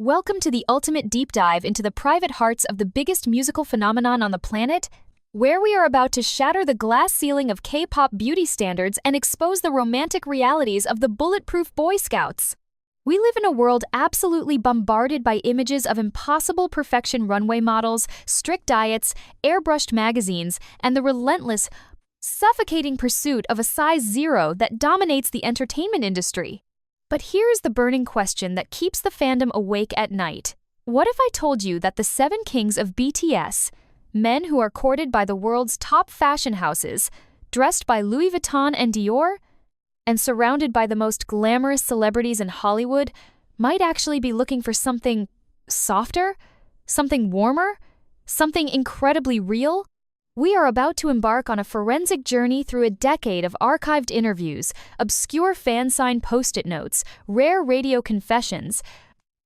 Welcome to the ultimate deep dive into the private hearts of the biggest musical phenomenon on the planet, where we are about to shatter the glass ceiling of K-pop beauty standards and expose the romantic realities of the Bulletproof Boy Scouts. We live in a world absolutely bombarded by images of impossible perfection runway models, strict diets, airbrushed magazines, and the relentless, suffocating pursuit of a size zero that dominates the entertainment industry. But here's the burning question that keeps the fandom awake at night. What if I told you that the 7 kings of BTS, men who are courted by the world's top fashion houses, dressed by Louis Vuitton and Dior, and surrounded by the most glamorous celebrities in Hollywood, might actually be looking for something softer, something warmer, something incredibly real? We are about to embark on a forensic journey through a decade of archived interviews, obscure fan sign post-it notes, rare radio confessions,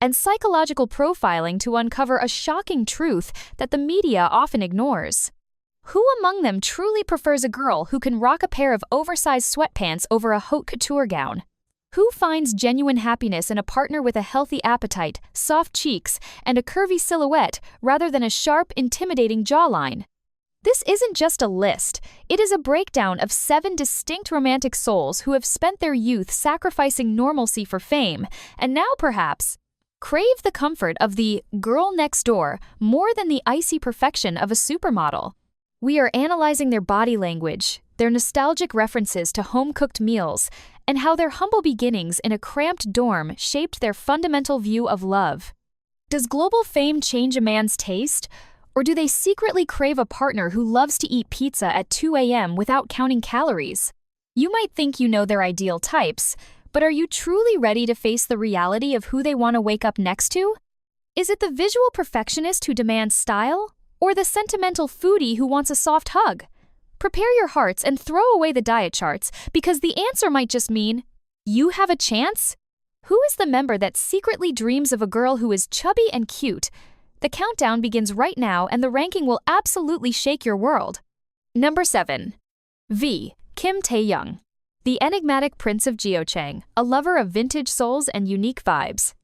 and psychological profiling to uncover a shocking truth that the media often ignores. Who among them truly prefers a girl who can rock a pair of oversized sweatpants over a haute couture gown? Who finds genuine happiness in a partner with a healthy appetite, soft cheeks, and a curvy silhouette rather than a sharp, intimidating jawline? This isn't just a list, it is a breakdown of 7 distinct romantic souls who have spent their youth sacrificing normalcy for fame, and now perhaps crave the comfort of the girl next door more than the icy perfection of a supermodel. We are analyzing their body language, their nostalgic references to home-cooked meals, and how their humble beginnings in a cramped dorm shaped their fundamental view of love. Does global fame change a man's taste? Or do they secretly crave a partner who loves to eat pizza at 2 a.m. without counting calories? You might think you know their ideal types, but are you truly ready to face the reality of who they want to wake up next to? Is it the visual perfectionist who demands style, or the sentimental foodie who wants a soft hug? Prepare your hearts and throw away the diet charts, because the answer might just mean, you have a chance? Who is the member that secretly dreams of a girl who is chubby and cute? The countdown begins right now, and the ranking will absolutely shake your world. Number 7. V. Kim Tae-young. The enigmatic prince of Jeochang, a lover of vintage souls and unique vibes.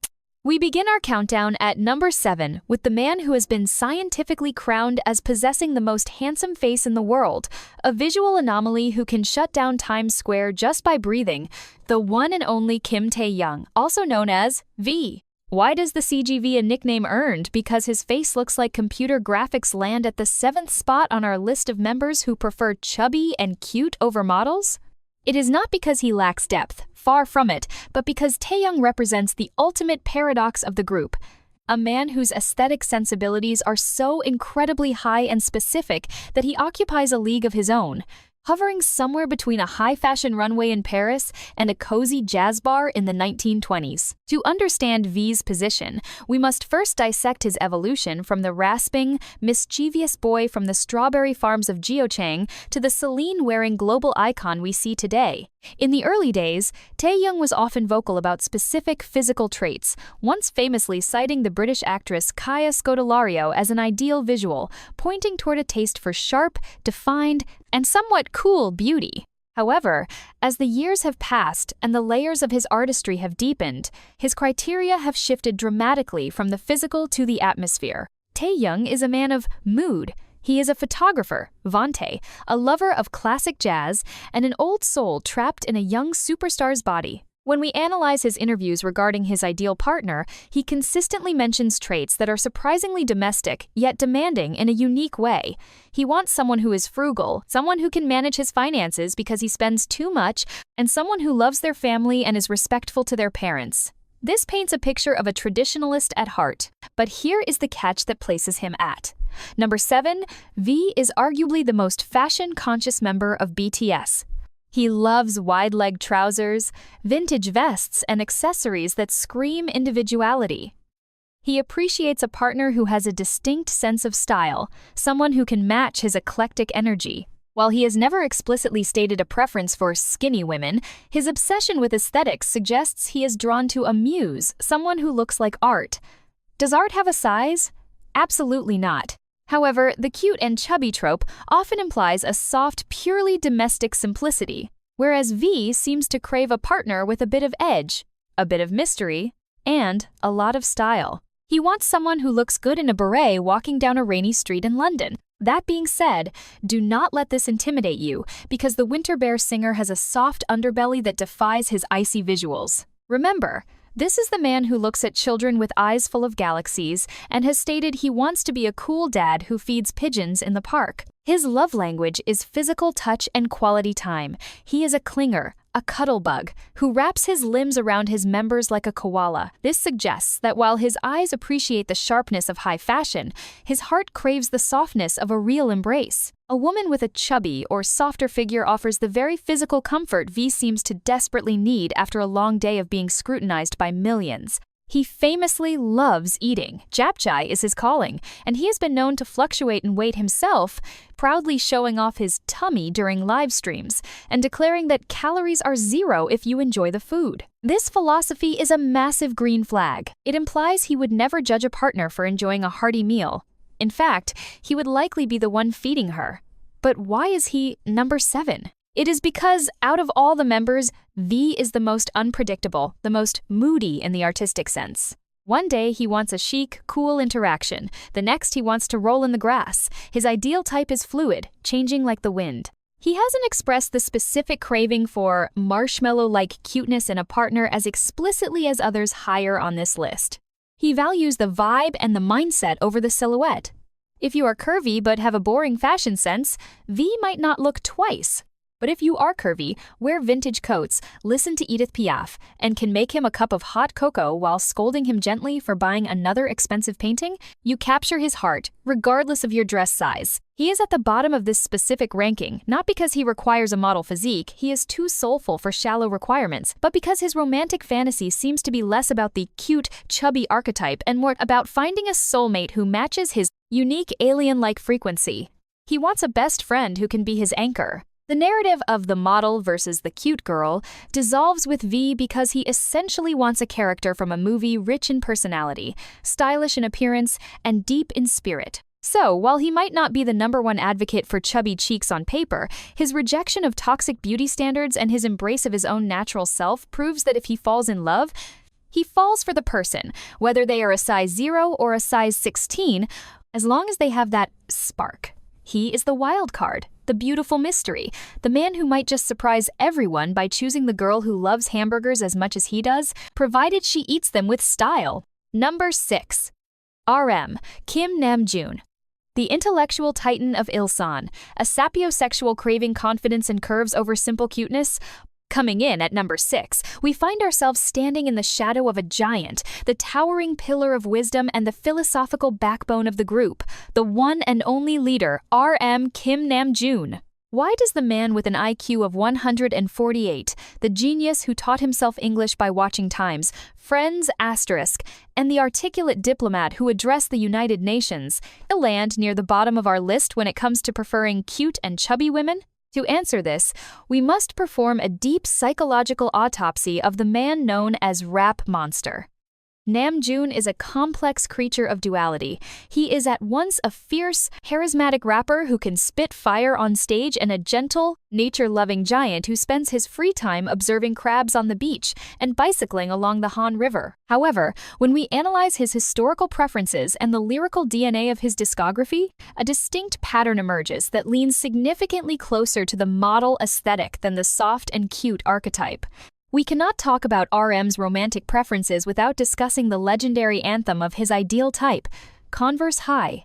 We begin our countdown at number 7 with the man who has been scientifically crowned as possessing the most handsome face in the world, a visual anomaly who can shut down Times Square just by breathing, the one and only Kim Tae-young, also known as V. Why does the CGV a nickname earned? Because his face looks like computer graphics land at the 7th spot on our list of members who prefer chubby and cute over models? It is not because he lacks depth, far from it, but because Taeyoung represents the ultimate paradox of the group. A man whose aesthetic sensibilities are so incredibly high and specific that he occupies a league of his own, hovering somewhere between a high-fashion runway in Paris and a cozy jazz bar in the 1920s. To understand V's position, we must first dissect his evolution from the rasping, mischievous boy from the strawberry farms of Jeochang to the Celine-wearing global icon we see today. In the early days, Taeyoung was often vocal about specific physical traits, once famously citing the British actress Kaya Scodelario as an ideal visual, pointing toward a taste for sharp, defined, and somewhat cool beauty. However, as the years have passed and the layers of his artistry have deepened, his criteria have shifted dramatically from the physical to the atmosphere. Taeyoung is a man of mood. He is a photographer, Vante, a lover of classic jazz, and an old soul trapped in a young superstar's body. When we analyze his interviews regarding his ideal partner, he consistently mentions traits that are surprisingly domestic, yet demanding in a unique way. He wants someone who is frugal, someone who can manage his finances because he spends too much, and someone who loves their family and is respectful to their parents. This paints a picture of a traditionalist at heart, but here is the catch that places him at number 7. V is arguably the most fashion-conscious member of BTS. He loves wide-leg trousers, vintage vests, and accessories that scream individuality. He appreciates a partner who has a distinct sense of style, someone who can match his eclectic energy. While he has never explicitly stated a preference for skinny women, his obsession with aesthetics suggests he is drawn to a muse, someone who looks like art. Does art have a size? Absolutely not. However, the cute and chubby trope often implies a soft, purely domestic simplicity, whereas V seems to crave a partner with a bit of edge, a bit of mystery, and a lot of style. He wants someone who looks good in a beret walking down a rainy street in London. That being said, do not let this intimidate you, because the Winter Bear singer has a soft underbelly that defies his icy visuals. Remember, this is the man who looks at children with eyes full of galaxies and has stated he wants to be a cool dad who feeds pigeons in the park. His love language is physical touch and quality time. He is a clinger, a cuddle bug, who wraps his limbs around his members like a koala. This suggests that while his eyes appreciate the sharpness of high fashion, his heart craves the softness of a real embrace. A woman with a chubby or softer figure offers the very physical comfort V seems to desperately need after a long day of being scrutinized by millions. He famously loves eating. Japchae is his calling, and he has been known to fluctuate in weight himself, proudly showing off his tummy during live streams and declaring that calories are zero if you enjoy the food. This philosophy is a massive green flag. It implies he would never judge a partner for enjoying a hearty meal. In fact, he would likely be the one feeding her. But why is he number 7? It is because, out of all the members, V is the most unpredictable, the most moody in the artistic sense. One day he wants a chic, cool interaction. The next he wants to roll in the grass. His ideal type is fluid, changing like the wind. He hasn't expressed the specific craving for marshmallow-like cuteness in a partner as explicitly as others higher on this list. He values the vibe and the mindset over the silhouette. If you are curvy but have a boring fashion sense, V might not look twice. But if you are curvy, wear vintage coats, listen to Edith Piaf, and can make him a cup of hot cocoa while scolding him gently for buying another expensive painting, you capture his heart, regardless of your dress size. He is at the bottom of this specific ranking, not because he requires a model physique, he is too soulful for shallow requirements, but because his romantic fantasy seems to be less about the cute, chubby archetype and more about finding a soulmate who matches his unique alien-like frequency. He wants a best friend who can be his anchor. The narrative of the model versus the cute girl dissolves with V because he essentially wants a character from a movie rich in personality, stylish in appearance, and deep in spirit. So, while he might not be the #1 advocate for chubby cheeks on paper, his rejection of toxic beauty standards and his embrace of his own natural self proves that if he falls in love, he falls for the person, whether they are a size 0 or a size 16, as long as they have that spark. He is the wild card, the beautiful mystery, the man who might just surprise everyone by choosing the girl who loves hamburgers as much as he does, provided she eats them with style. Number 6. RM, Kim Namjoon. The intellectual titan of Ilsan, a sapiosexual craving confidence and curves over simple cuteness. Coming in at number 6, we find ourselves standing in the shadow of a giant, the towering pillar of wisdom and the philosophical backbone of the group, the one and only leader, RM Kim Namjoon. Why does the man with an IQ of 148, the genius who taught himself English by watching Times, Friends**, and the articulate diplomat who addressed the United Nations, land near the bottom of our list when it comes to preferring cute and chubby women? To answer this, we must perform a deep psychological autopsy of the man known as Rap Monster. Namjoon is a complex creature of duality. He is at once a fierce, charismatic rapper who can spit fire on stage and a gentle, nature-loving giant who spends his free time observing crabs on the beach and bicycling along the Han River. However, when we analyze his historical preferences and the lyrical DNA of his discography, a distinct pattern emerges that leans significantly closer to the model aesthetic than the soft and cute archetype. We cannot talk about RM's romantic preferences without discussing the legendary anthem of his ideal type, Converse High.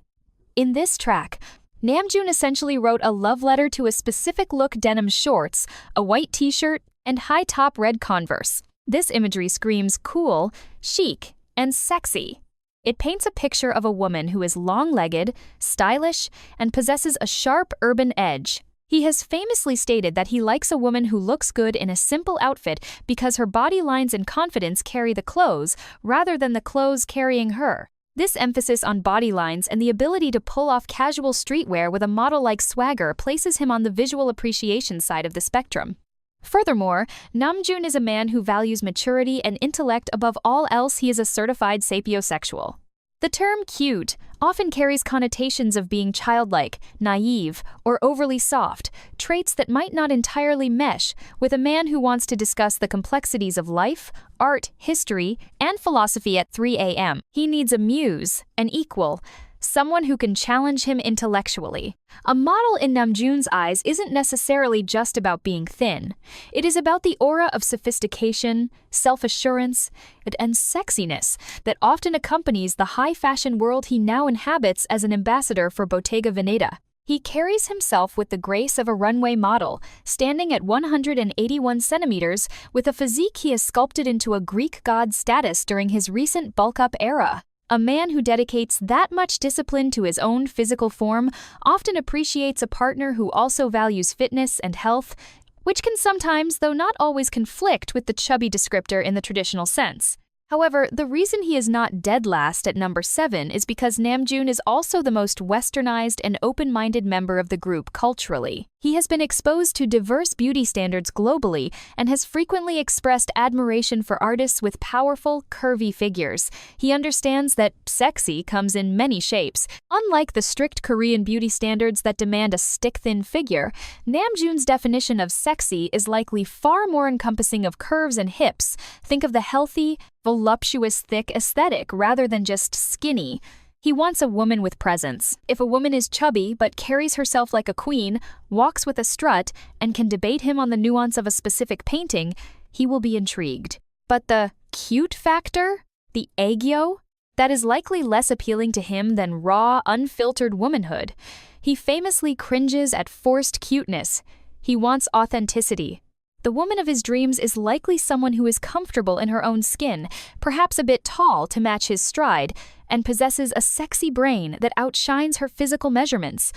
In this track, Namjoon essentially wrote a love letter to a specific look: denim shorts, a white t-shirt, and high-top red Converse. This imagery screams cool, chic, and sexy. It paints a picture of a woman who is long-legged, stylish, and possesses a sharp urban edge. He has famously stated that he likes a woman who looks good in a simple outfit because her body lines and confidence carry the clothes rather than the clothes carrying her. This emphasis on body lines and the ability to pull off casual streetwear with a model-like swagger places him on the visual appreciation side of the spectrum. Furthermore, Namjoon is a man who values maturity and intellect above all else. He is a certified sapiosexual. The term cute often carries connotations of being childlike, naive, or overly soft, traits that might not entirely mesh with a man who wants to discuss the complexities of life, art, history, and philosophy at 3 a.m. He needs a muse, an equal, someone who can challenge him intellectually. A model in Namjoon's eyes isn't necessarily just about being thin. It is about the aura of sophistication, self-assurance, and sexiness that often accompanies the high-fashion world he now inhabits as an ambassador for Bottega Veneta. He carries himself with the grace of a runway model, standing at 181 centimeters with a physique he has sculpted into a Greek god status during his recent bulk-up era. A man who dedicates that much discipline to his own physical form often appreciates a partner who also values fitness and health, which can sometimes, though not always, conflict with the chubby descriptor in the traditional sense. However, the reason he is not dead last at number 7 is because Namjoon is also the most westernized and open-minded member of the group culturally. He has been exposed to diverse beauty standards globally and has frequently expressed admiration for artists with powerful, curvy figures. He understands that sexy comes in many shapes. Unlike the strict Korean beauty standards that demand a stick-thin figure, Namjoon's definition of sexy is likely far more encompassing of curves and hips. Think of the healthy, voluptuous, thick aesthetic rather than just skinny. He wants a woman with presence. If a woman is chubby but carries herself like a queen, walks with a strut, and can debate him on the nuance of a specific painting, he will be intrigued. But the cute factor? The aegyo? That is likely less appealing to him than raw, unfiltered womanhood. He famously cringes at forced cuteness. He wants authenticity. The woman of his dreams is likely someone who is comfortable in her own skin, perhaps a bit tall to match his stride, and possesses a sexy brain that outshines her physical measurements.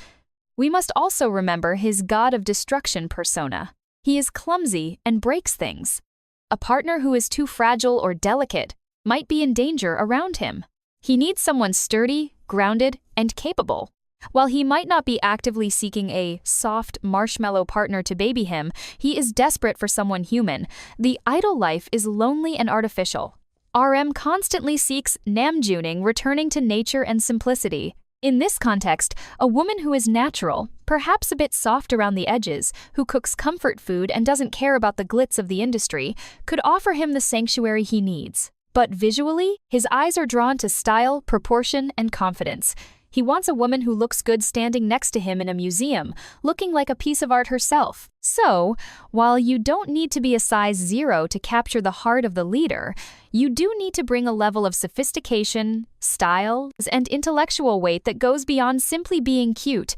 We must also remember his god of destruction persona. He is clumsy and breaks things. A partner who is too fragile or delicate might be in danger around him. He needs someone sturdy, grounded, and capable. While he might not be actively seeking a soft, marshmallow partner to baby him, he is desperate for someone human. The idol life is lonely and artificial. RM constantly seeks Namjooning, returning to nature and simplicity. In this context, a woman who is natural, perhaps a bit soft around the edges, who cooks comfort food and doesn't care about the glitz of the industry, could offer him the sanctuary he needs. But visually, his eyes are drawn to style, proportion, and confidence. He wants a woman who looks good standing next to him in a museum, looking like a piece of art herself. So, while you don't need to be a size 0 to capture the heart of the leader, you do need to bring a level of sophistication, style, and intellectual weight that goes beyond simply being cute.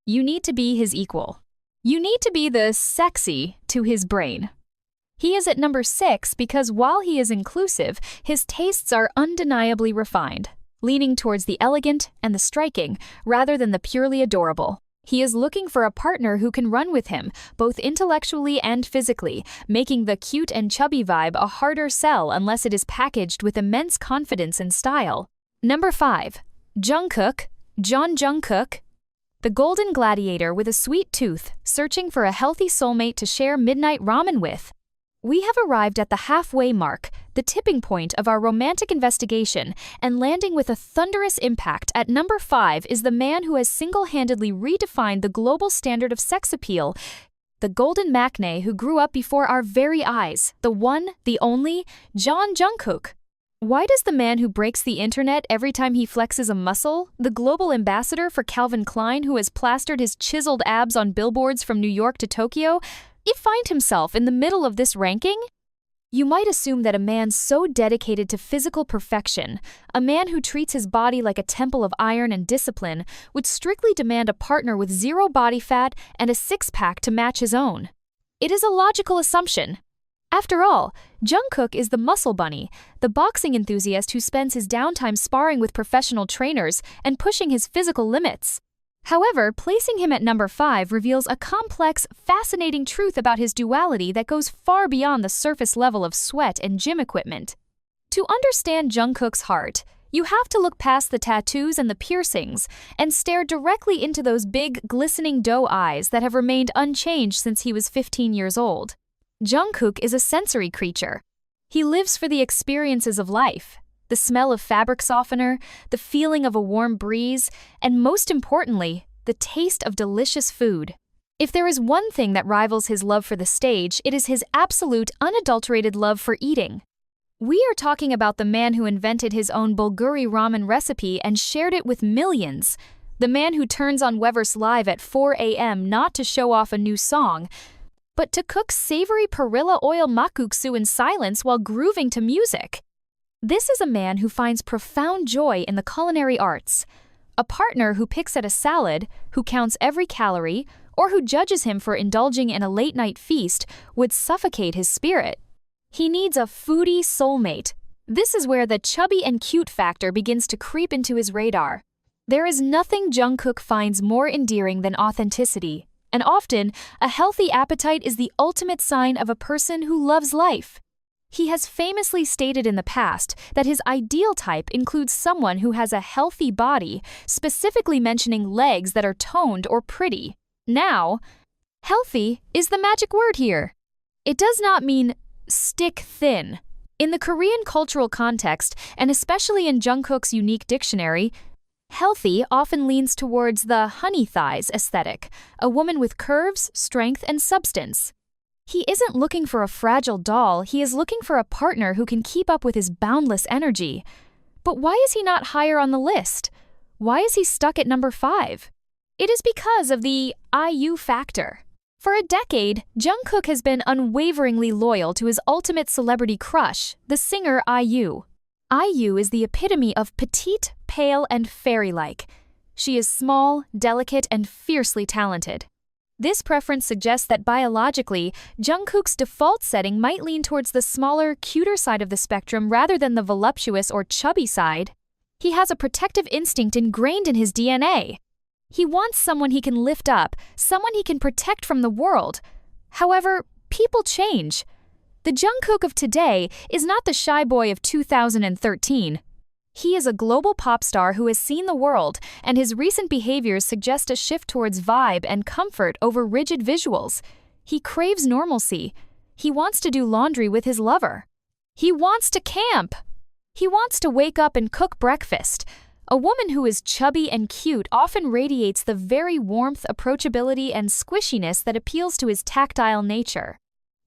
You need to be his equal. You need to be the sexy to his brain. He is at number 6 because while he is inclusive, his tastes are undeniably refined, leaning towards the elegant and the striking rather than the purely adorable. He is looking for a partner who can run with him, both intellectually and physically, making the cute and chubby vibe a harder sell unless it is packaged with immense confidence and style. Number 5. Jungkook, Jungkook. The golden gladiator with a sweet tooth, searching for a healthy soulmate to share midnight ramen with. We have arrived at the halfway mark, the tipping point of our romantic investigation, and landing with a thunderous impact at number 5 is the man who has single-handedly redefined the global standard of sex appeal, the golden maknae who grew up before our very eyes, the one, the only, Jungkook. Why does the man who breaks the internet every time he flexes a muscle, the global ambassador for Calvin Klein who has plastered his chiseled abs on billboards from New York to Tokyo, find himself in the middle of this ranking? You might assume that a man so dedicated to physical perfection, a man who treats his body like a temple of iron and discipline, would strictly demand a partner with 0 body fat and a six-pack to match his own. It is a logical assumption. After all, Jungkook is the muscle bunny, the boxing enthusiast who spends his downtime sparring with professional trainers and pushing his physical limits. However, placing him at number 5 reveals a complex, fascinating truth about his duality that goes far beyond the surface level of sweat and gym equipment. To understand Jungkook's heart, you have to look past the tattoos and the piercings and stare directly into those big, glistening doe eyes that have remained unchanged since he was 15 years old. Jungkook is a sensory creature. He lives for the experiences of life. The smell of fabric softener, the feeling of a warm breeze, and most importantly, the taste of delicious food. If there is one thing that rivals his love for the stage, it is his absolute, unadulterated love for eating. We are talking about the man who invented his own bulguri ramen recipe and shared it with millions. The man who turns on Weverse Live at 4 a.m. not to show off a new song, but to cook savory perilla oil makguksu in silence while grooving to music. This is a man who finds profound joy in the culinary arts. A partner who picks at a salad, who counts every calorie, or who judges him for indulging in a late-night feast would suffocate his spirit. He needs a foodie soulmate. This is where the chubby and cute factor begins to creep into his radar. There is nothing Jungkook finds more endearing than authenticity, and often, a healthy appetite is the ultimate sign of a person who loves life. He has famously stated in the past that his ideal type includes someone who has a healthy body, specifically mentioning legs that are toned or pretty. Now, healthy is the magic word here. It does not mean stick thin. In the Korean cultural context, and especially in Jungkook's unique dictionary, healthy often leans towards the honey thighs aesthetic, a woman with curves, strength, and substance. He isn't looking for a fragile doll, he is looking for a partner who can keep up with his boundless energy. But why is he not higher on the list? Why is he stuck at number 5? It is because of the IU factor. For a decade, Jungkook has been unwaveringly loyal to his ultimate celebrity crush, the singer IU. IU is the epitome of petite, pale, and fairy-like. She is small, delicate, and fiercely talented. This preference suggests that biologically, Jungkook's default setting might lean towards the smaller, cuter side of the spectrum rather than the voluptuous or chubby side. He has a protective instinct ingrained in his DNA. He wants someone he can lift up, someone he can protect from the world. However, people change. The Jungkook of today is not the shy boy of 2013. He is a global pop star who has seen the world, and his recent behaviors suggest a shift towards vibe and comfort over rigid visuals. He craves normalcy. He wants to do laundry with his lover. He wants to camp. He wants to wake up and cook breakfast. A woman who is chubby and cute often radiates the very warmth, approachability, and squishiness that appeals to his tactile nature.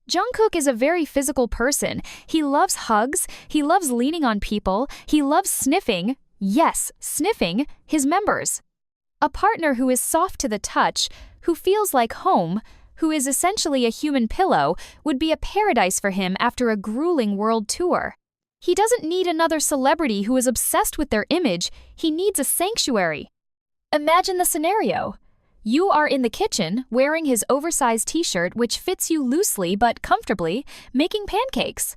Jungkook is a very physical person. He loves hugs, he loves leaning on people, he loves sniffing, yes, sniffing, his members. A partner who is soft to the touch, who feels like home, who is essentially a human pillow, would be a paradise for him after a grueling world tour. He doesn't need another celebrity who is obsessed with their image, he needs a sanctuary. Imagine the scenario. You are in the kitchen, wearing his oversized t-shirt which fits you loosely but comfortably, making pancakes.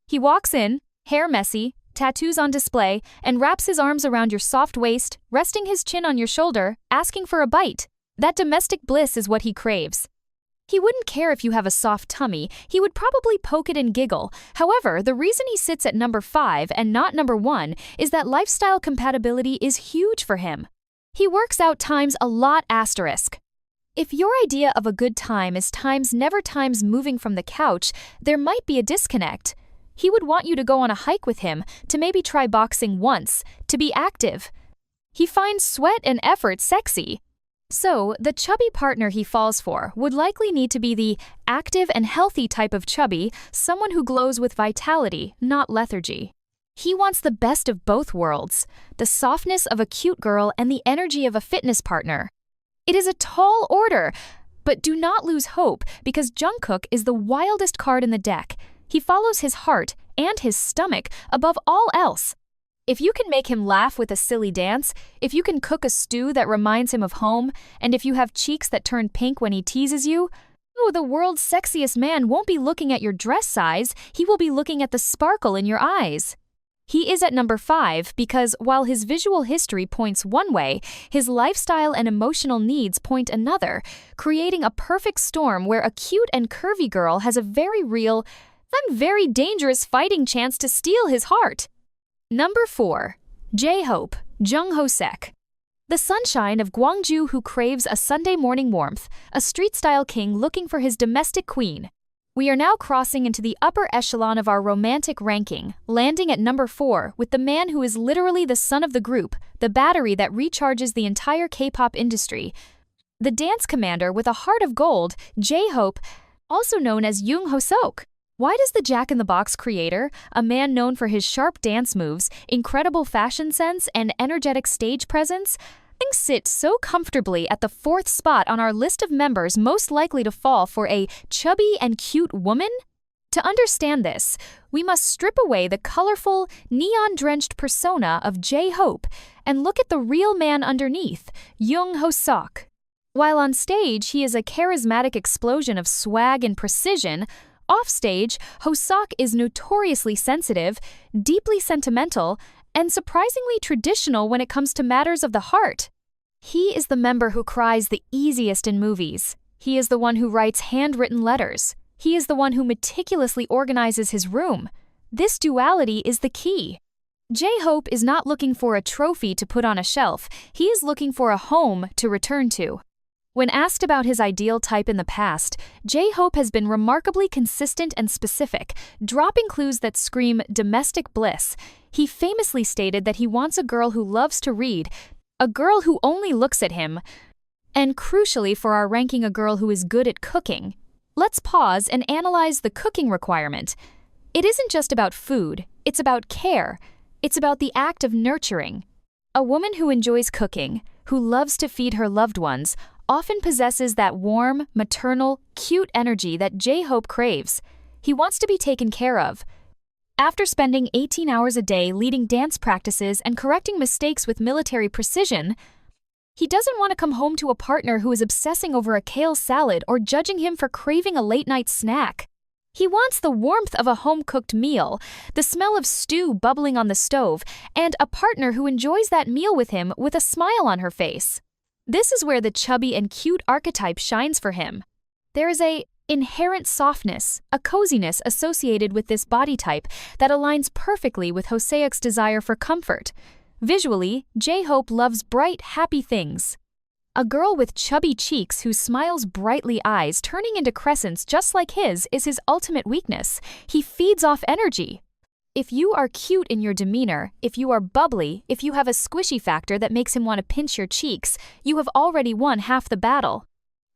He walks in, hair messy, tattoos on display, and wraps his arms around your soft waist, resting his chin on your shoulder, asking for a bite. That domestic bliss is what he craves. He wouldn't care if you have a soft tummy, he would probably poke it and giggle. However, the reason he sits at number 5 and not number 1 is that lifestyle compatibility is huge for him. He works out times a lot asterisk. If your idea of a good time is times never times moving from the couch, there might be a disconnect. He would want you to go on a hike with him, to maybe try boxing once, to be active. He finds sweat and effort sexy. So, the chubby partner he falls for would likely need to be the active and healthy type of chubby, someone who glows with vitality, not lethargy. He wants the best of both worlds, the softness of a cute girl and the energy of a fitness partner. It is a tall order, but do not lose hope because Jungkook is the wildest card in the deck. He follows his heart and his stomach above all else. If you can make him laugh with a silly dance, if you can cook a stew that reminds him of home, and if you have cheeks that turn pink when he teases you, the world's sexiest man won't be looking at your dress size, he will be looking at the sparkle in your eyes. He is at number 5 because while his visual history points one way, his lifestyle and emotional needs point another, creating a perfect storm where a cute and curvy girl has a very real, then very dangerous fighting chance to steal his heart. Number 4. J-Hope, Jung Ho-sek. The sunshine of Gwangju who craves a Sunday morning warmth, a street-style king looking for his domestic queen. We are now crossing into the upper echelon of our romantic ranking, landing at number 4 with the man who is literally the sun of the group, the battery that recharges the entire K-pop industry. The dance commander with a heart of gold, J-Hope, also known as Jungkook. Why does the Jack-in-the-Box creator, a man known for his sharp dance moves, incredible fashion sense, and energetic stage presence, sit so comfortably at the 4th spot on our list of members most likely to fall for a chubby and cute woman? To understand this, we must strip away the colorful, neon-drenched persona of J-Hope and look at the real man underneath, Jungkook. While on stage he is a charismatic explosion of swag and precision, offstage, Hoseok is notoriously sensitive, deeply sentimental, and surprisingly traditional when it comes to matters of the heart. He is the member who cries the easiest in movies. He is the one who writes handwritten letters. He is the one who meticulously organizes his room. This duality is the key. J-Hope is not looking for a trophy to put on a shelf. He is looking for a home to return to. When asked about his ideal type in the past, J-Hope has been remarkably consistent and specific, dropping clues that scream domestic bliss. He famously stated that he wants a girl who loves to read, a girl who only looks at him, and crucially for our ranking, a girl who is good at cooking. Let's pause and analyze the cooking requirement. It isn't just about food, it's about care. It's about the act of nurturing. A woman who enjoys cooking, who loves to feed her loved ones, often possesses that warm, maternal, cute energy that J-Hope craves. He wants to be taken care of. After spending 18 hours a day leading dance practices and correcting mistakes with military precision, he doesn't want to come home to a partner who is obsessing over a kale salad or judging him for craving a late-night snack. He wants the warmth of a home-cooked meal, the smell of stew bubbling on the stove, and a partner who enjoys that meal with him with a smile on her face. This is where the chubby and cute archetype shines for him. There is an inherent softness, a coziness associated with this body type that aligns perfectly with Hoseok's desire for comfort. Visually, J-Hope loves bright, happy things. A girl with chubby cheeks who smiles brightly, eyes turning into crescents just like his, is his ultimate weakness. He feeds off energy. If you are cute in your demeanor, if you are bubbly, if you have a squishy factor that makes him want to pinch your cheeks, you have already won half the battle.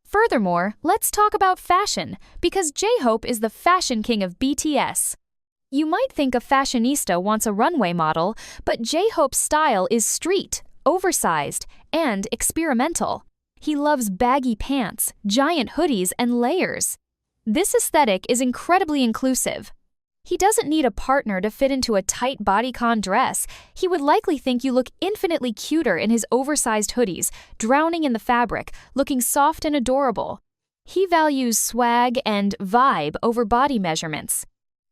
Furthermore, let's talk about fashion, because J-Hope is the fashion king of BTS. You might think a fashionista wants a runway model, but J-Hope's style is street, oversized, and experimental. He loves baggy pants, giant hoodies, and layers. This aesthetic is incredibly inclusive. He doesn't need a partner to fit into a tight bodycon dress. He would likely think you look infinitely cuter in his oversized hoodies, drowning in the fabric, looking soft and adorable. He values swag and vibe over body measurements.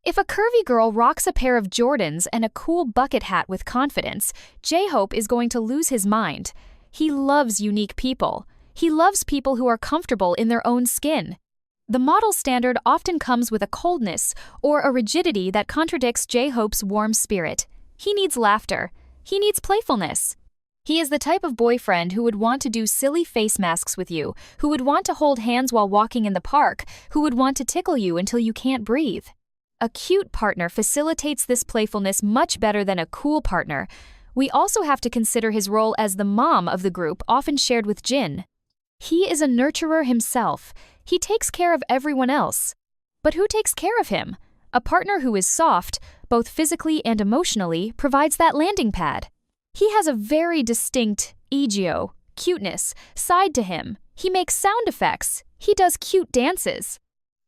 If a curvy girl rocks a pair of Jordans and a cool bucket hat with confidence, J-Hope is going to lose his mind. He loves unique people. He loves people who are comfortable in their own skin. The model standard often comes with a coldness or a rigidity that contradicts J-Hope's warm spirit. He needs laughter. He needs playfulness. He is the type of boyfriend who would want to do silly face masks with you, who would want to hold hands while walking in the park, who would want to tickle you until you can't breathe. A cute partner facilitates this playfulness much better than a cool partner. We also have to consider his role as the mom of the group, often shared with Jin. He is a nurturer himself. He takes care of everyone else. But who takes care of him? A partner who is soft, both physically and emotionally, provides that landing pad. He has a very distinct egio, cuteness, side to him. He makes sound effects. He does cute dances.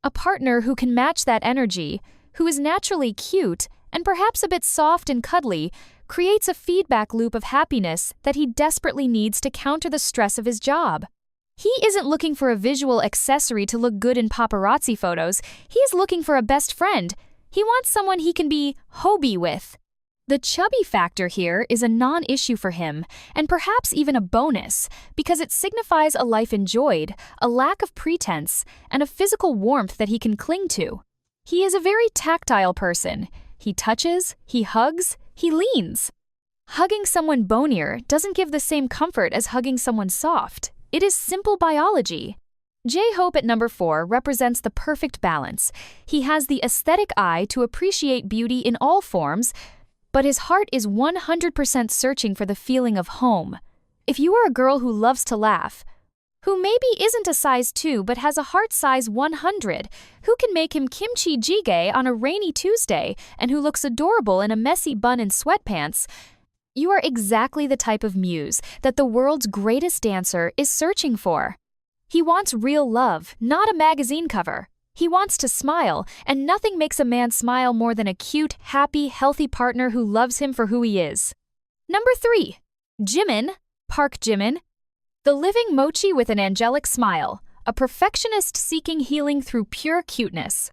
A partner who can match that energy, who is naturally cute and perhaps a bit soft and cuddly, creates a feedback loop of happiness that he desperately needs to counter the stress of his job. He isn't looking for a visual accessory to look good in paparazzi photos. He is looking for a best friend. He wants someone he can be hobby with. The chubby factor here is a non-issue for him, and perhaps even a bonus, because it signifies a life enjoyed, a lack of pretense, and a physical warmth that he can cling to. He is a very tactile person. He touches, he hugs, he leans. Hugging someone bonier doesn't give the same comfort as hugging someone soft. It is simple biology. J-Hope at number 4 represents the perfect balance. He has the aesthetic eye to appreciate beauty in all forms, but his heart is 100% searching for the feeling of home. If you are a girl who loves to laugh, who maybe isn't a size 2 but has a heart size 100, who can make him kimchi jjigae on a rainy Tuesday, and who looks adorable in a messy bun and sweatpants, you are exactly the type of muse that the world's greatest dancer is searching for. He wants real love, not a magazine cover. He wants to smile, and nothing makes a man smile more than a cute, happy, healthy partner who loves him for who he is. Number 3. Jimin, Park Jimin. The living mochi with an angelic smile, a perfectionist seeking healing through pure cuteness.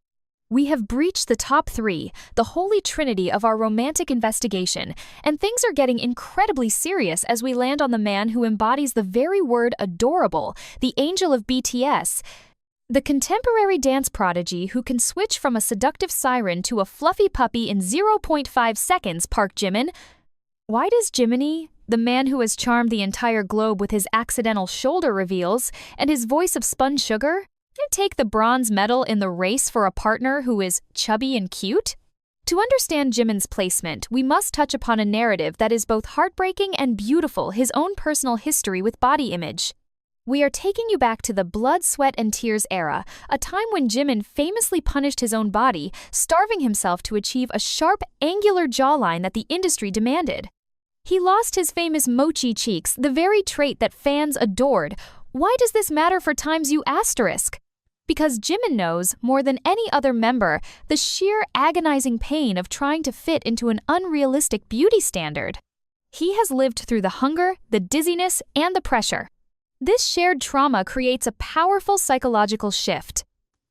We have breached the top 3, the holy trinity of our romantic investigation, and things are getting incredibly serious as we land on the man who embodies the very word adorable, the angel of BTS, the contemporary dance prodigy who can switch from a seductive siren to a fluffy puppy in 0.5 seconds, Park Jimin. Why does Jiminy, the man who has charmed the entire globe with his accidental shoulder reveals and his voice of spun sugar, take the bronze medal in the race for a partner who is chubby and cute? To understand Jimin's placement, we must touch upon a narrative that is both heartbreaking and beautiful, his own personal history with body image. We are taking you back to the blood, sweat, and tears era, a time when Jimin famously punished his own body, starving himself to achieve a sharp, angular jawline that the industry demanded. He lost his famous mochi cheeks, the very trait that fans adored. Why does this matter for Times U*? Because Jimin knows, more than any other member, the sheer agonizing pain of trying to fit into an unrealistic beauty standard. He has lived through the hunger, the dizziness, and the pressure. This shared trauma creates a powerful psychological shift.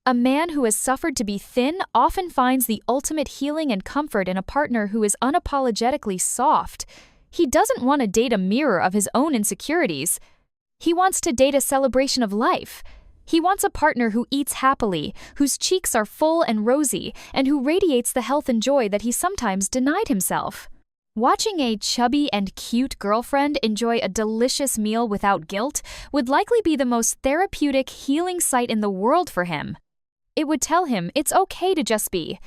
A man who has suffered to be thin often finds the ultimate healing and comfort in a partner who is unapologetically soft. He doesn't want to date a mirror of his own insecurities. He wants to date a celebration of life. He wants a partner who eats happily, whose cheeks are full and rosy, and who radiates the health and joy that he sometimes denied himself. Watching a chubby and cute girlfriend enjoy a delicious meal without guilt would likely be the most therapeutic, healing sight in the world for him. It would tell him it's okay to just be.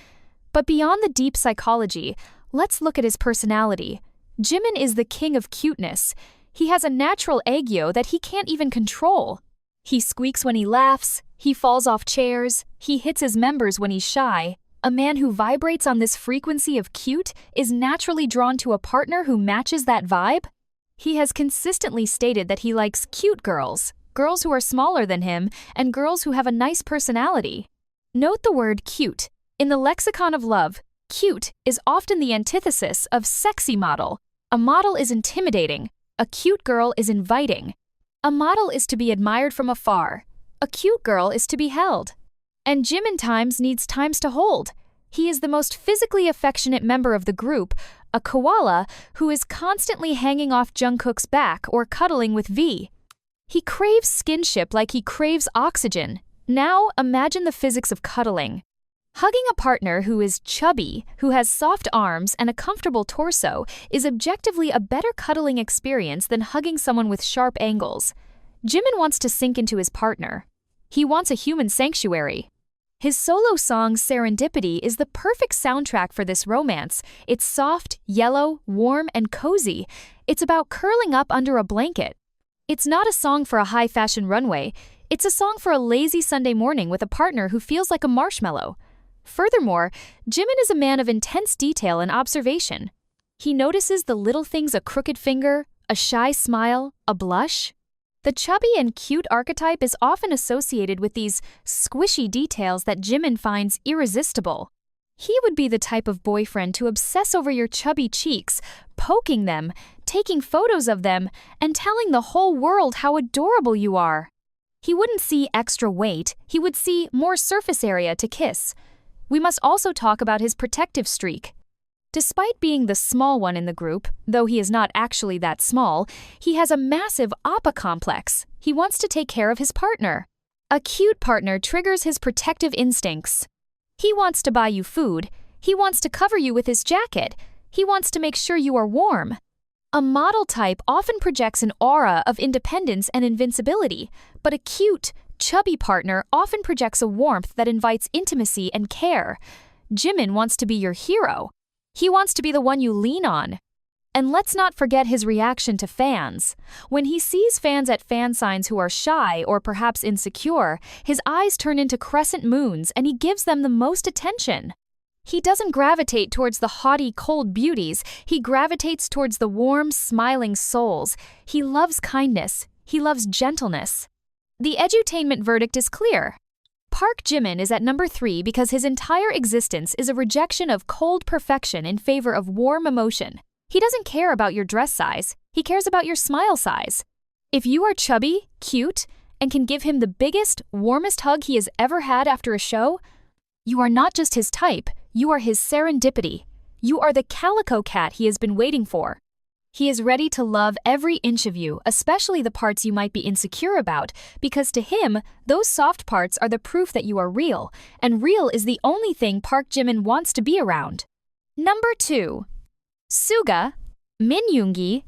But beyond the deep psychology, let's look at his personality. Jimin is the king of cuteness. He has a natural aegyo that he can't even control. He squeaks when he laughs, he falls off chairs, he hits his members when he's shy. A man who vibrates on this frequency of cute is naturally drawn to a partner who matches that vibe. He has consistently stated that he likes cute girls, girls who are smaller than him, and girls who have a nice personality. Note the word cute. In the lexicon of love, cute is often the antithesis of sexy model. A model is intimidating. A cute girl is inviting. A model is to be admired from afar. A cute girl is to be held. And Jimin times needs times to hold. He is the most physically affectionate member of the group, a koala who is constantly hanging off Jungkook's back or cuddling with V. He craves skinship like he craves oxygen. Now imagine the physics of cuddling. Hugging a partner who is chubby, who has soft arms and a comfortable torso, is objectively a better cuddling experience than hugging someone with sharp angles. Jimin wants to sink into his partner. He wants a human sanctuary. His solo song Serendipity is the perfect soundtrack for this romance. It's soft, yellow, warm, and cozy. It's about curling up under a blanket. It's not a song for a high-fashion runway. It's a song for a lazy Sunday morning with a partner who feels like a marshmallow. Furthermore, Jimin is a man of intense detail and observation. He notices the little things: a crooked finger, a shy smile, a blush. The chubby and cute archetype is often associated with these squishy details that Jimin finds irresistible. He would be the type of boyfriend to obsess over your chubby cheeks, poking them, taking photos of them, and telling the whole world how adorable you are. He wouldn't see extra weight, he would see more surface area to kiss. We must also talk about his protective streak. Despite being the small one in the group, though he is not actually that small, he has a massive Appa complex. He wants to take care of his partner. A cute partner triggers his protective instincts. He wants to buy you food. He wants to cover you with his jacket. He wants to make sure you are warm. A model type often projects an aura of independence and invincibility, but a cute, chubby partner often projects a warmth that invites intimacy and care. Jimin wants to be your hero. He wants to be the one you lean on. And let's not forget his reaction to fans. When he sees fans at fan signs who are shy or perhaps insecure, his eyes turn into crescent moons and he gives them the most attention. He doesn't gravitate towards the haughty, cold beauties. He gravitates towards the warm, smiling souls. He loves kindness. He loves gentleness. The Edu-Tainment verdict is clear. Park Jimin is at number 3 because his entire existence is a rejection of cold perfection in favor of warm emotion. He doesn't care about your dress size. He cares about your smile size. If you are chubby, cute, and can give him the biggest, warmest hug he has ever had after a show, you are not just his type, you are his serendipity. You are the calico cat he has been waiting for. He is ready to love every inch of you, especially the parts you might be insecure about, because to him, those soft parts are the proof that you are real, and real is the only thing Park Jimin wants to be around. Number 2. Suga, Min Yoongi,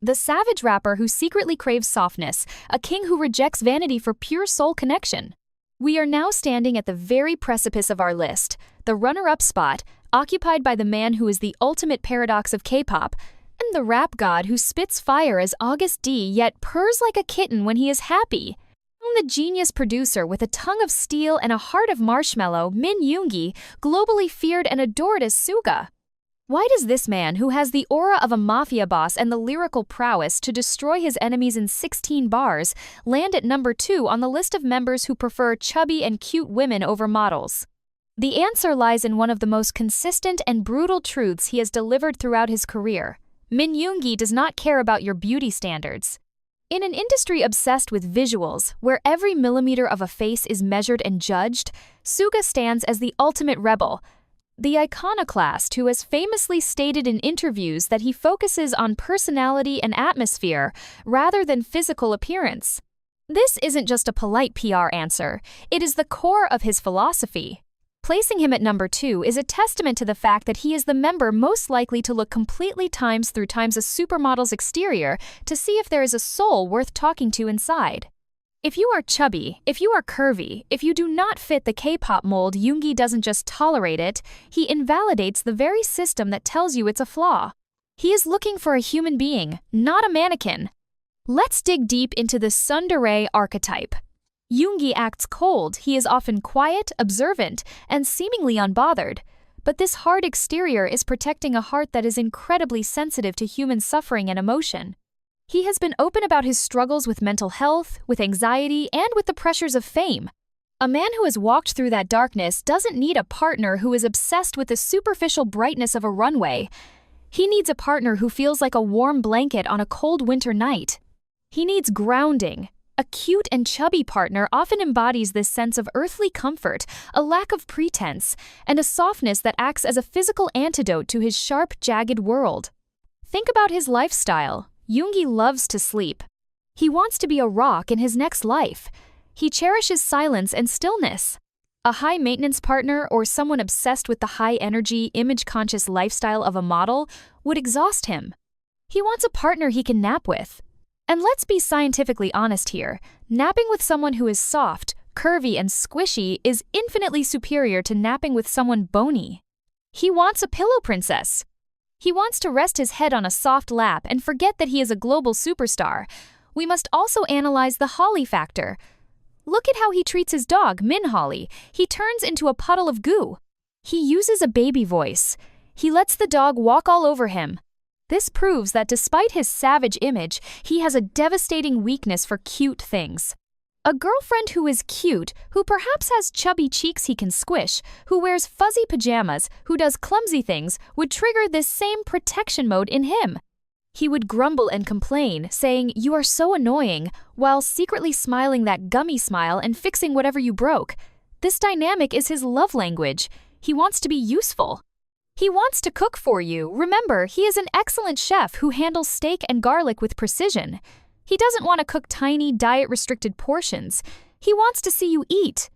the savage rapper who secretly craves softness, a king who rejects vanity for pure soul connection. We are now standing at the very precipice of our list, the runner-up spot, occupied by the man who is the ultimate paradox of K-pop, and the rap god who spits fire as August D yet purrs like a kitten when he is happy. And the genius producer with a tongue of steel and a heart of marshmallow, Min Yoongi, globally feared and adored as Suga. Why does this man, who has the aura of a mafia boss and the lyrical prowess to destroy his enemies in 16 bars, land at number 2 on the list of members who prefer chubby and cute women over models? The answer lies in one of the most consistent and brutal truths he has delivered throughout his career. Min Yoongi does not care about your beauty standards. In an industry obsessed with visuals, where every millimeter of a face is measured and judged, Suga stands as the ultimate rebel, the iconoclast who has famously stated in interviews that he focuses on personality and atmosphere rather than physical appearance. This isn't just a polite PR answer, it is the core of his philosophy. Placing him at number 2 is a testament to the fact that he is the member most likely to look completely times a supermodel's exterior to see if there is a soul worth talking to inside. If you are chubby, if you are curvy, if you do not fit the K-pop mold, Yoongi doesn't just tolerate it, he invalidates the very system that tells you it's a flaw. He is looking for a human being, not a mannequin. Let's dig deep into the tsundere archetype. Yoongi acts cold, he is often quiet, observant, and seemingly unbothered. But this hard exterior is protecting a heart that is incredibly sensitive to human suffering and emotion. He has been open about his struggles with mental health, with anxiety, and with the pressures of fame. A man who has walked through that darkness doesn't need a partner who is obsessed with the superficial brightness of a runway. He needs a partner who feels like a warm blanket on a cold winter night. He needs grounding. A cute and chubby partner often embodies this sense of earthly comfort, a lack of pretense, and a softness that acts as a physical antidote to his sharp, jagged world. Think about his lifestyle. Yoongi loves to sleep. He wants to be a rock in his next life. He cherishes silence and stillness. A high-maintenance partner or someone obsessed with the high-energy, image-conscious lifestyle of a model would exhaust him. He wants a partner he can nap with. And let's be scientifically honest here. Napping with someone who is soft, curvy, and squishy is infinitely superior to napping with someone bony. He wants a pillow princess. He wants to rest his head on a soft lap and forget that he is a global superstar. We must also analyze the Holly factor. Look at how he treats his dog, Min Holly. He turns into a puddle of goo. He uses a baby voice. He lets the dog walk all over him. This proves that despite his savage image, he has a devastating weakness for cute things. A girlfriend who is cute, who perhaps has chubby cheeks he can squish, who wears fuzzy pajamas, who does clumsy things, would trigger this same protection mode in him. He would grumble and complain, saying, "You are so annoying," while secretly smiling that gummy smile and fixing whatever you broke. This dynamic is his love language. He wants to be useful. He wants to cook for you. Remember, he is an excellent chef who handles steak and garlic with precision. He doesn't want to cook tiny, diet-restricted portions. He wants to see you eat.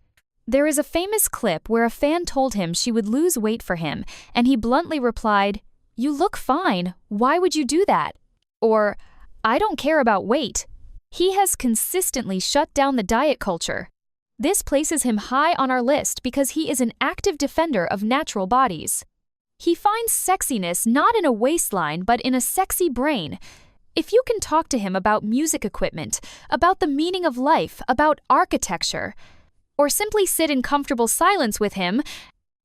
There is a famous clip where a fan told him she would lose weight for him, and he bluntly replied, "You look fine. Why would you do that?" Or, "I don't care about weight." He has consistently shut down the diet culture. This places him high on our list because he is an active defender of natural bodies. He finds sexiness not in a waistline but in a sexy brain. If you can talk to him about music equipment, about the meaning of life, about architecture, or simply sit in comfortable silence with him,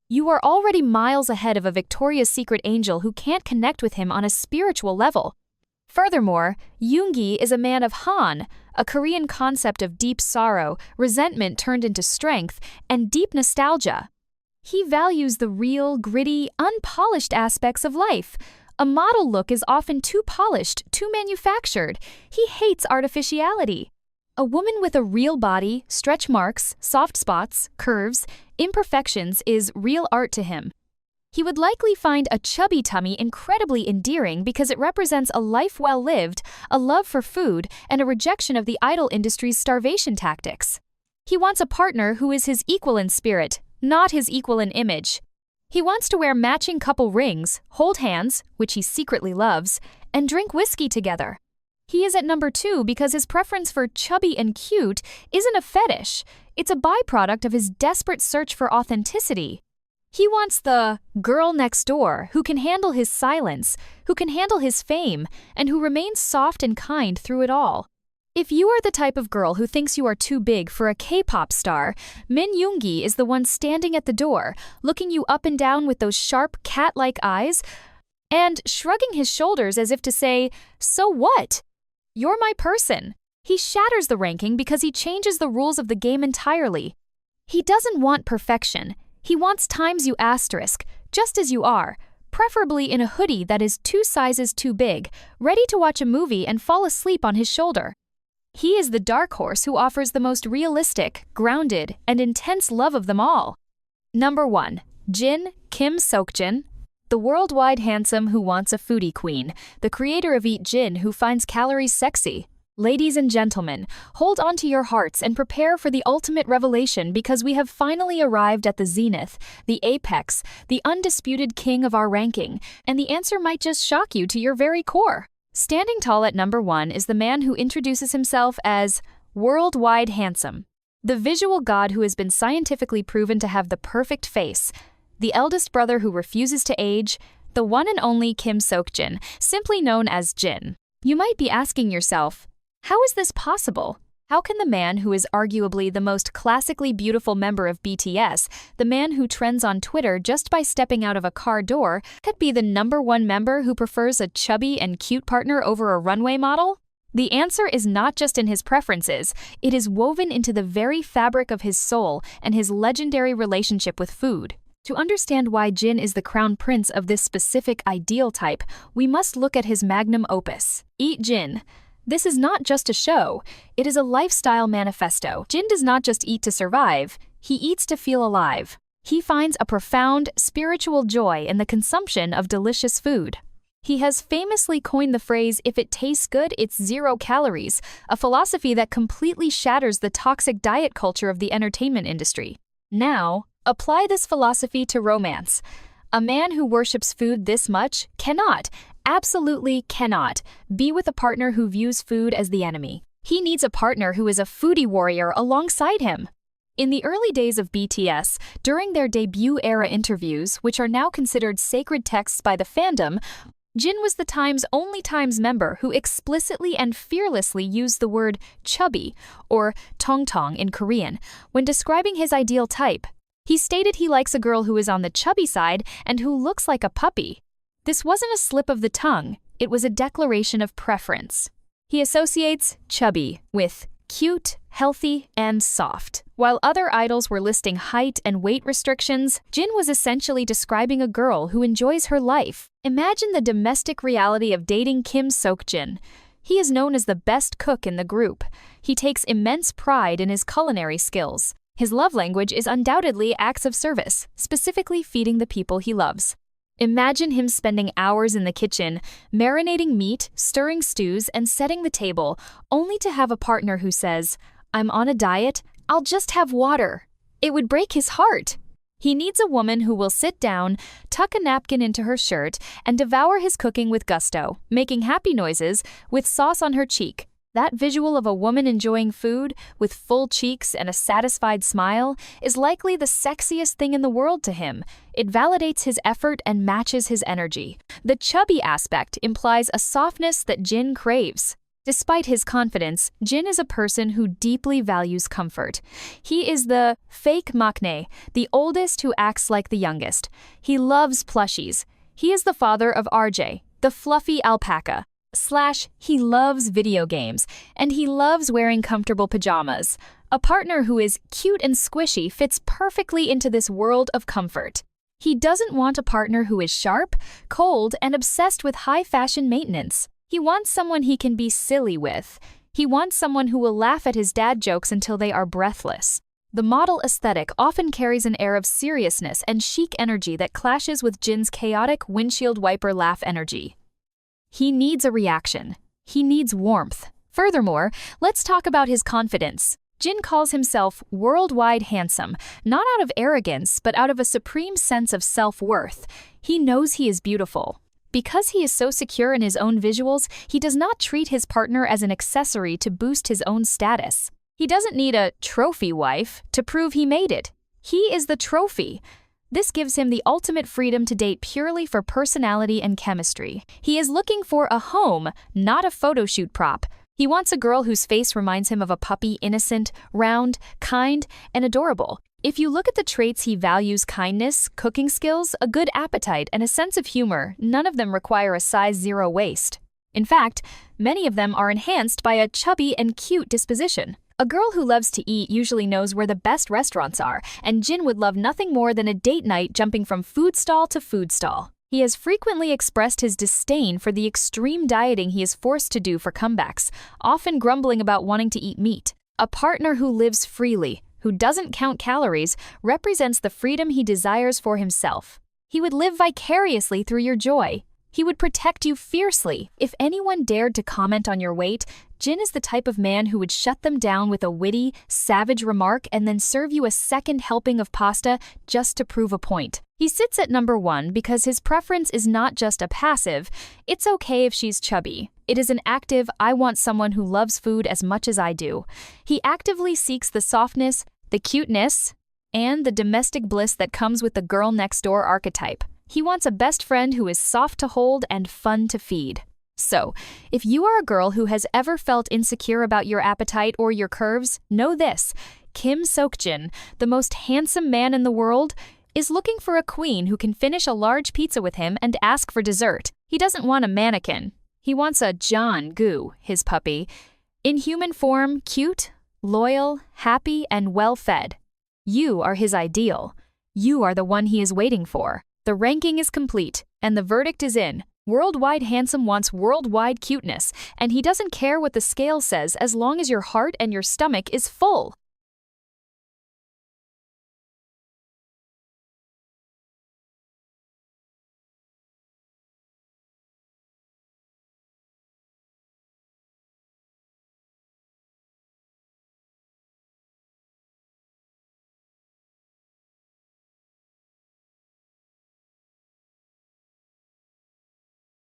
you are already miles ahead of a Victoria's Secret angel who can't connect with him on a spiritual level. Furthermore, Yoongi is a man of Han, a Korean concept of deep sorrow, resentment turned into strength, and deep nostalgia. He values the real, gritty, unpolished aspects of life. A model look is often too polished, too manufactured. He hates artificiality. A woman with a real body, stretch marks, soft spots, curves, imperfections is real art to him. He would likely find a chubby tummy incredibly endearing because it represents a life well lived, a love for food, and a rejection of the idol industry's starvation tactics. He wants a partner who is his equal in spirit, not his equal in image. He wants to wear matching couple rings, hold hands, which he secretly loves, and drink whiskey together. He is at number 2 because his preference for chubby and cute isn't a fetish. It's a byproduct of his desperate search for authenticity. He wants the girl next door who can handle his silence, who can handle his fame, and who remains soft and kind through it all. If you are the type of girl who thinks you are too big for a K-pop star, Min Yoongi is the one standing at the door, looking you up and down with those sharp, cat-like eyes, and shrugging his shoulders as if to say, "So what? You're my person." He shatters the ranking because he changes the rules of the game entirely. He doesn't want perfection. He wants times you asterisk, just as you are, preferably in a hoodie that is 2 sizes too big, ready to watch a movie and fall asleep on his shoulder. He is the dark horse who offers the most realistic, grounded, and intense love of them all. Number 1. Jin Kim Seokjin, the worldwide handsome who wants a foodie queen, the creator of Eat Jin who finds calories sexy. Ladies and gentlemen, hold on to your hearts and prepare for the ultimate revelation because we have finally arrived at the zenith, the apex, the undisputed king of our ranking, and the answer might just shock you to your very core. Standing tall at number 1 is the man who introduces himself as worldwide handsome, the visual god who has been scientifically proven to have the perfect face, the eldest brother who refuses to age, the one and only Kim Seokjin, simply known as Jin. You might be asking yourself, how is this possible? How can the man who is arguably the most classically beautiful member of BTS, the man who trends on Twitter just by stepping out of a car door, could be the number 1 member who prefers a chubby and cute partner over a runway model? The answer is not just in his preferences, it is woven into the very fabric of his soul and his legendary relationship with food. To understand why Jin is the crown prince of this specific ideal type, we must look at his magnum opus, Eat Jin. This is not just a show, it is a lifestyle manifesto. Jin does not just eat to survive, he eats to feel alive. He finds a profound, spiritual joy in the consumption of delicious food. He has famously coined the phrase, "If it tastes good, it's 0 calories," a philosophy that completely shatters the toxic diet culture of the entertainment industry. Now, apply this philosophy to romance. A man who worships food this much cannot, absolutely cannot, be with a partner who views food as the enemy. He needs a partner who is a foodie warrior alongside him. In the early days of BTS, during their debut-era interviews, which are now considered sacred texts by the fandom, Jin was the Times' only Times member who explicitly and fearlessly used the word chubby, or tongtong in Korean, when describing his ideal type. He stated he likes a girl who is on the chubby side and who looks like a puppy. This wasn't a slip of the tongue, it was a declaration of preference. He associates chubby with cute, healthy, and soft. While other idols were listing height and weight restrictions, Jin was essentially describing a girl who enjoys her life. Imagine the domestic reality of dating Kim Seokjin. He is known as the best cook in the group. He takes immense pride in his culinary skills. His love language is undoubtedly acts of service, specifically feeding the people he loves. Imagine him spending hours in the kitchen, marinating meat, stirring stews, and setting the table, only to have a partner who says, "I'm on a diet, I'll just have water." It would break his heart. He needs a woman who will sit down, tuck a napkin into her shirt, and devour his cooking with gusto, making happy noises with sauce on her cheek. That visual of a woman enjoying food, with full cheeks and a satisfied smile, is likely the sexiest thing in the world to him. It validates his effort and matches his energy. The chubby aspect implies a softness that Jin craves. Despite his confidence, Jin is a person who deeply values comfort. He is the fake maknae, the oldest who acts like the youngest. He loves plushies. He is the father of RJ, the fluffy alpaca. He loves video games, and he loves wearing comfortable pajamas. A partner who is cute and squishy fits perfectly into this world of comfort. He doesn't want a partner who is sharp, cold, and obsessed with high fashion maintenance. He wants someone he can be silly with. He wants someone who will laugh at his dad jokes until they are breathless. The model aesthetic often carries an air of seriousness and chic energy that clashes with Jin's chaotic windshield wiper laugh energy. He needs a reaction. He needs warmth. Furthermore, let's talk about his confidence. Jin calls himself worldwide handsome, not out of arrogance, but out of a supreme sense of self-worth. He knows he is beautiful. Because he is so secure in his own visuals, he does not treat his partner as an accessory to boost his own status. He doesn't need a trophy wife to prove he made it. He is the trophy. This gives him the ultimate freedom to date purely for personality and chemistry. He is looking for a home, not a photo shoot prop. He wants a girl whose face reminds him of a puppy, innocent, round, kind, and adorable. If you look at the traits he values: kindness, cooking skills, a good appetite, and a sense of humor, none of them require a size 0 waist. In fact, many of them are enhanced by a chubby and cute disposition. A girl who loves to eat usually knows where the best restaurants are, and Jin would love nothing more than a date night jumping from food stall to food stall. He has frequently expressed his disdain for the extreme dieting he is forced to do for comebacks, often grumbling about wanting to eat meat. A partner who lives freely, who doesn't count calories, represents the freedom he desires for himself. He would live vicariously through your joy. He would protect you fiercely. If anyone dared to comment on your weight, Jin is the type of man who would shut them down with a witty, savage remark and then serve you a second helping of pasta just to prove a point. He sits at number 1 because his preference is not just a passive, it's okay if she's chubby. It is an active, I want someone who loves food as much as I do. He actively seeks the softness, the cuteness, and the domestic bliss that comes with the girl next door archetype. He wants a best friend who is soft to hold and fun to feed. So, if you are a girl who has ever felt insecure about your appetite or your curves, know this: Kim Seokjin, the most handsome man in the world, is looking for a queen who can finish a large pizza with him and ask for dessert. He doesn't want a mannequin. He wants a Jungkook, his puppy, in human form, cute, loyal, happy, and well-fed. You are his ideal. You are the one he is waiting for. The ranking is complete, and the verdict is in. Worldwide Handsome wants worldwide cuteness, and he doesn't care what the scale says as long as your heart and your stomach is full.